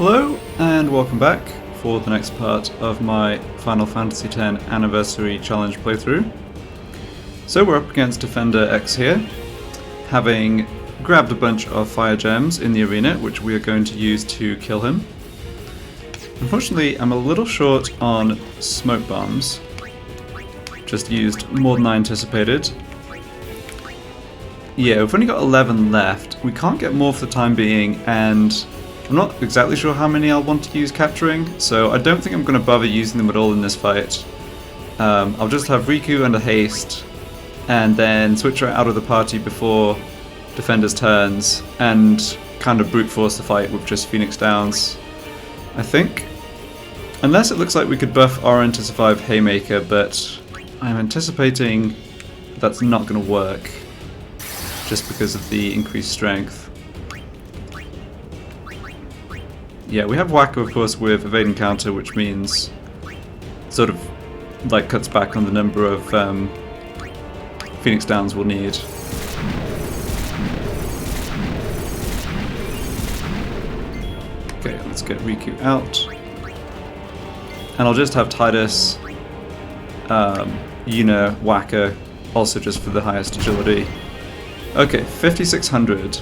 Hello and welcome back for the next part of my Final Fantasy X Anniversary Challenge playthrough. So we're up against Defender X here, having grabbed a bunch of fire gems in the arena which we are going to use to kill him. Unfortunately I'm a little short on smoke bombs, just used more than I anticipated. Yeah, we've only got 11 left, we can't get more for the time being, and I'm not exactly sure how many I'll want to use capturing, so I don't think I'm going to bother using them at all in this fight. I'll just have Riku under haste, and then switch her out of the party before Defender's turns, and kind of brute force the fight with just Phoenix Downs, I think. Unless it looks like we could buff Auron to survive Haymaker, but I'm anticipating that's not going to work, just because of the increased strength. Yeah, we have Wacko, of course, with Evade and Counter, which means sort of like cuts back on the number of Phoenix Downs we'll need. Okay, let's get Riku out. And I'll just have Tidus, Yuna, Wacko, also just for the highest agility. Okay, 5600.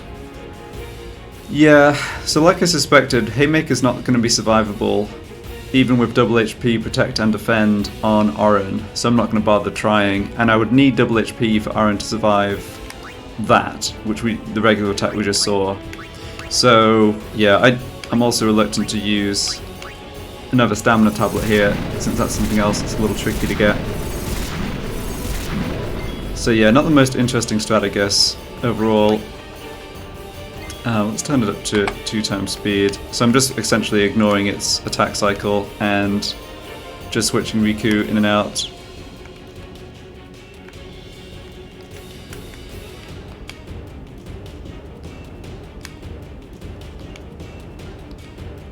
Yeah, so like I suspected, Haymaker's not going to be survivable, even with double HP, protect and defend on Auron, so I'm not going to bother trying, and I would need double HP for Auron to survive that, which the regular attack we just saw. So yeah, I'm also reluctant to use another stamina tablet here, since that's something else that's a little tricky to get. So yeah, not the most interesting strat, I guess, overall. Let's turn it up to 2 times speed. So I'm just essentially ignoring its attack cycle and just switching Riku in and out.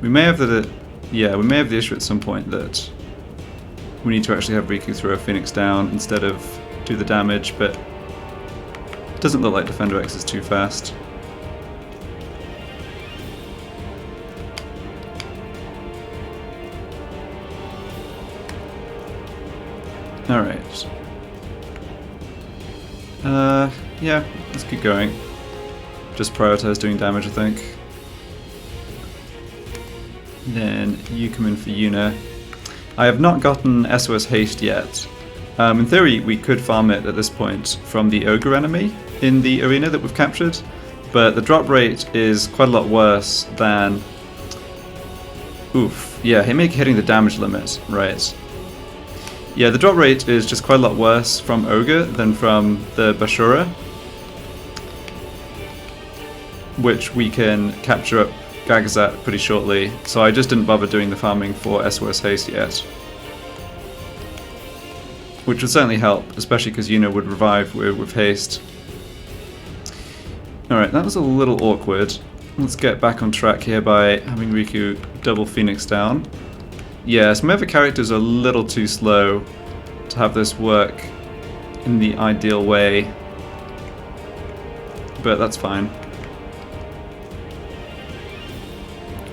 We may have the issue at some point that we need to actually have Riku throw a Phoenix down instead of do the damage, but it doesn't look like Defender X is too fast. Alright. Yeah, let's keep going. Just prioritize doing damage, I think. Then you come in for Yuna. I have not gotten SOS Haste yet. In theory, we could farm it at this point from the Ogre enemy in the arena that we've captured, but the drop rate is quite a lot worse than... Oof, yeah, Haymaker hitting the damage limit, right. Yeah, the drop rate is just quite a lot worse from Ogre than from the Bashura, which we can capture up Gagazat pretty shortly, so I just didn't bother doing the farming for SOS Haste yet. Which would certainly help, especially because Yuna would revive with haste. Alright, that was a little awkward. Let's get back on track here by having Riku double Phoenix down. Yeah, some other characters are a little too slow to have this work in the ideal way, but that's fine.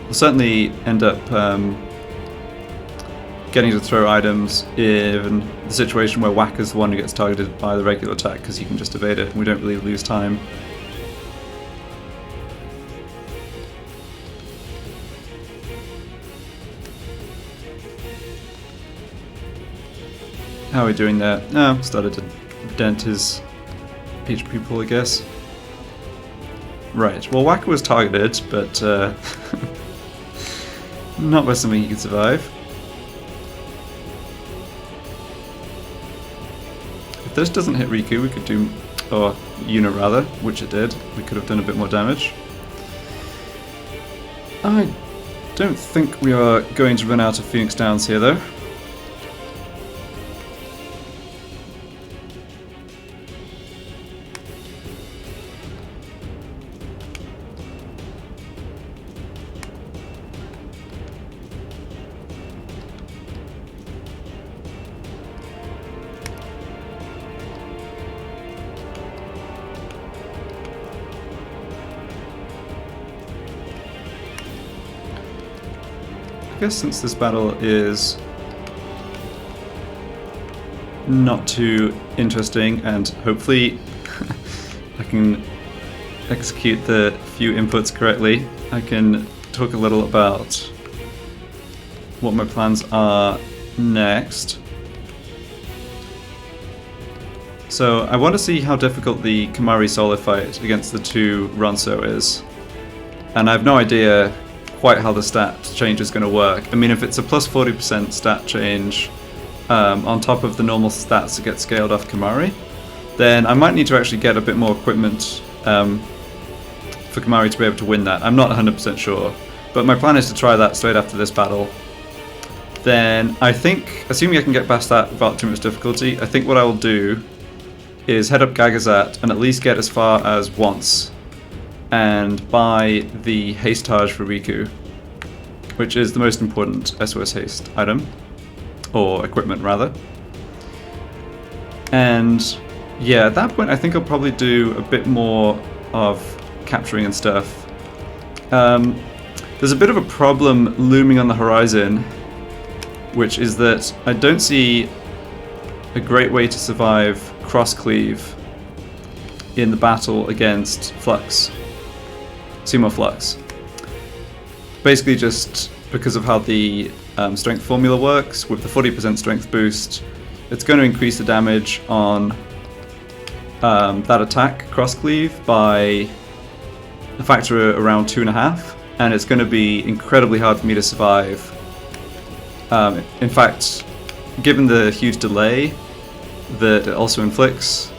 We'll certainly end up getting to throw items in the situation where Wacker's the one who gets targeted by the regular attack, because you can just evade it and we don't really lose time. How are we doing there? Oh, started to dent his HP pool, I guess. Right, well Wacker was targeted, but not by something he could survive. If this doesn't hit Riku, we could do... or Yuna rather, which it did. We could have done a bit more damage. I don't think we are going to run out of Phoenix Downs here though. I guess since this battle is not too interesting and hopefully I can execute the few inputs correctly, I can talk a little about what my plans are next. So I want to see how difficult the Kimari solo fight against the 2 Ronso is. And I have no idea quite how the stat change is going to work. I mean, if it's a plus 40% stat change on top of the normal stats that get scaled off Kimari, then I might need to actually get a bit more equipment for Kimari to be able to win that. I'm not 100% sure, but my plan is to try that straight after this battle. Then I think, assuming I can get past that without too much difficulty, I think what I will do is head up Gagazat and at least get as far as once and buy the Hastage for Riku, which is the most important SOS haste item, or equipment rather. And yeah, at that point I think I'll probably do a bit more of capturing and stuff. There's a bit of a problem looming on the horizon, which is that I don't see a great way to survive cross-cleave in the battle against Flux. Sumo Flux. Basically just because of how the strength formula works, with the 40% strength boost, it's going to increase the damage on that attack, cross-cleave, by a factor around 2.5, and it's going to be incredibly hard for me to survive. In fact, given the huge delay that it also inflicts,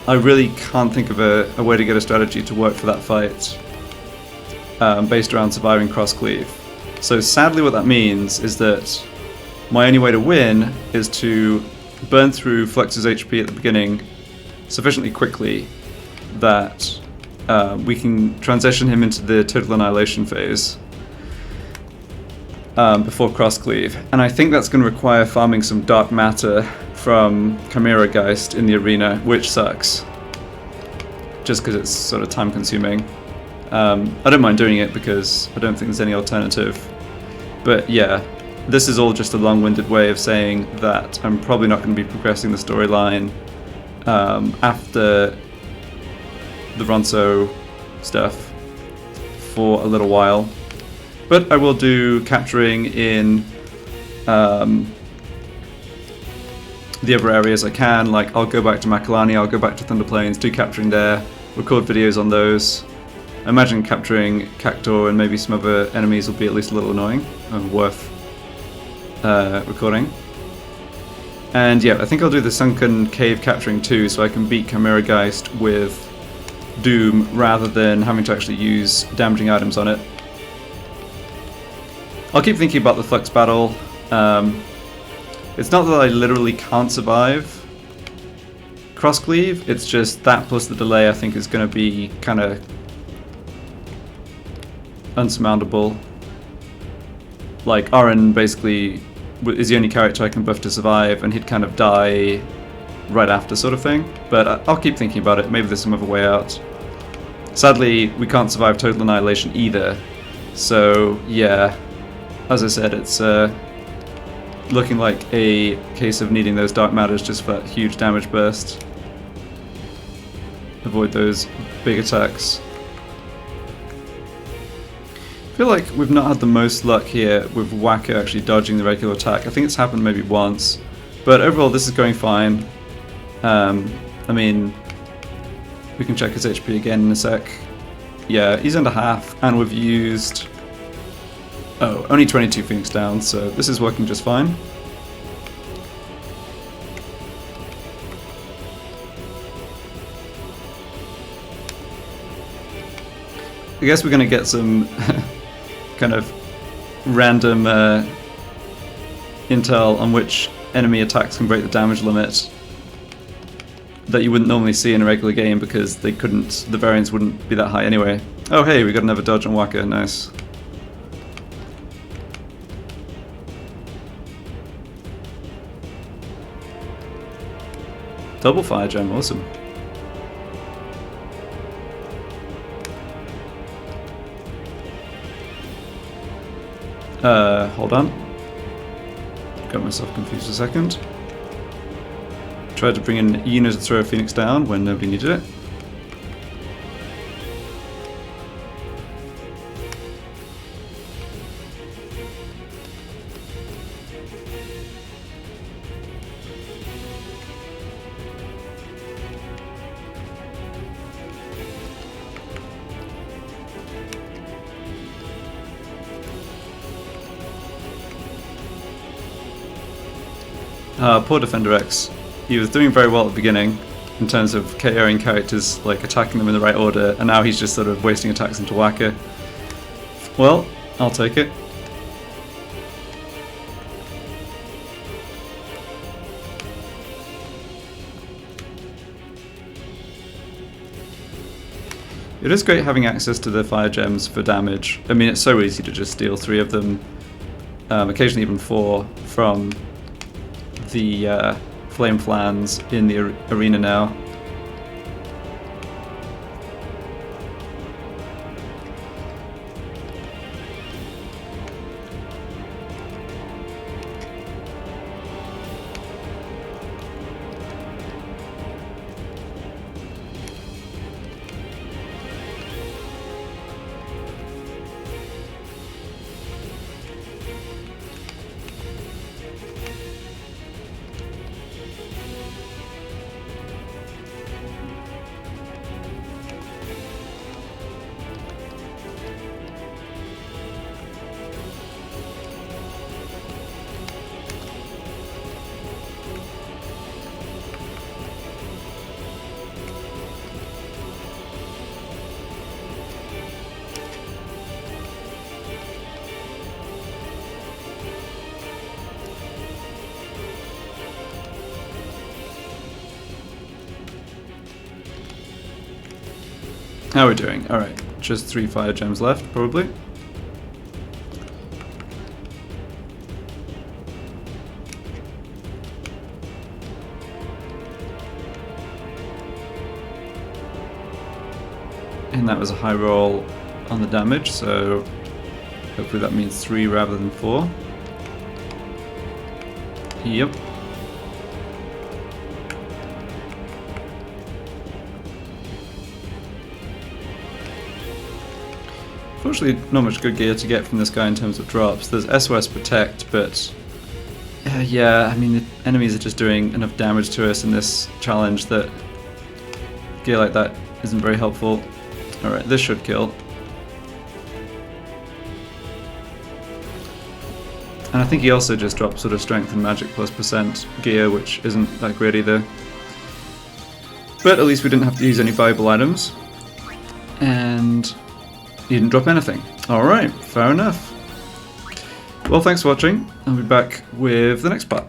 I really can't think of a way to get a strategy to work for that fight based around surviving cross-cleave. So sadly what that means is that my only way to win is to burn through Flux's HP at the beginning sufficiently quickly that we can transition him into the total annihilation phase before cross-cleave. And I think that's going to require farming some dark matter from Chimera Geist in the arena, which sucks. Just because it's sort of time consuming. I don't mind doing it because I don't think there's any alternative. But yeah, this is all just a long-winded way of saying that I'm probably not going to be progressing the storyline after the Ronso stuff for a little while. But I will do capturing in the other areas I can, like I'll go back to Makalani, I'll go back to Thunder Plains, do capturing there, record videos on those. I imagine capturing Cactor and maybe some other enemies will be at least a little annoying and worth recording. And yeah, I think I'll do the Sunken Cave capturing too, so I can beat Chimera Geist with Doom rather than having to actually use damaging items on it. I'll keep thinking about the Flux battle. It's not that I literally can't survive cross-cleave, it's just that plus the delay I think is going to be kind of unsurmountable. Like, Aaron basically is the only character I can buff to survive, and he'd kind of die right after sort of thing. But I'll keep thinking about it, maybe there's some other way out. Sadly, we can't survive total annihilation either, so yeah, as I said, it's looking like a case of needing those dark matters just for that huge damage burst. Avoid those big attacks. I feel like we've not had the most luck here with Waka actually dodging the regular attack. I think it's happened maybe once, but overall this is going fine. I mean, we can check his HP again in a sec. Yeah, he's under half, and we've used... oh, only 22 Phoenix down, so this is working just fine. I guess we're going to get some kind of random intel on which enemy attacks can break the damage limit that you wouldn't normally see in a regular game because they couldn't, the variance wouldn't be that high anyway. Oh hey, we got another dodge on Waka, nice. Double fire gem, awesome. Hold on. Got myself confused a second. Tried to bring in Yuna to throw a Phoenix down when nobody needed it. Poor Defender X. He was doing very well at the beginning in terms of KOing characters, like attacking them in the right order, and now he's just sort of wasting attacks into Whacker. Well, I'll take it. It is great having access to the fire gems for damage. I mean, it's so easy to just steal 3 of them, occasionally even 4, from the flame flans in the arena now. How are we doing? Alright, just 3 fire gems left, probably. And that was a high roll on the damage, so hopefully that means 3 rather than 4. Yep. Unfortunately, not much good gear to get from this guy in terms of drops. There's SOS Protect, but yeah, I mean, the enemies are just doing enough damage to us in this challenge that gear like that isn't very helpful. Alright, this should kill. And I think he also just dropped sort of strength and magic plus % gear, which isn't that great either. But at least we didn't have to use any valuable items. And he didn't drop anything. Alright, fair enough. Well, thanks for watching. I'll be back with the next part.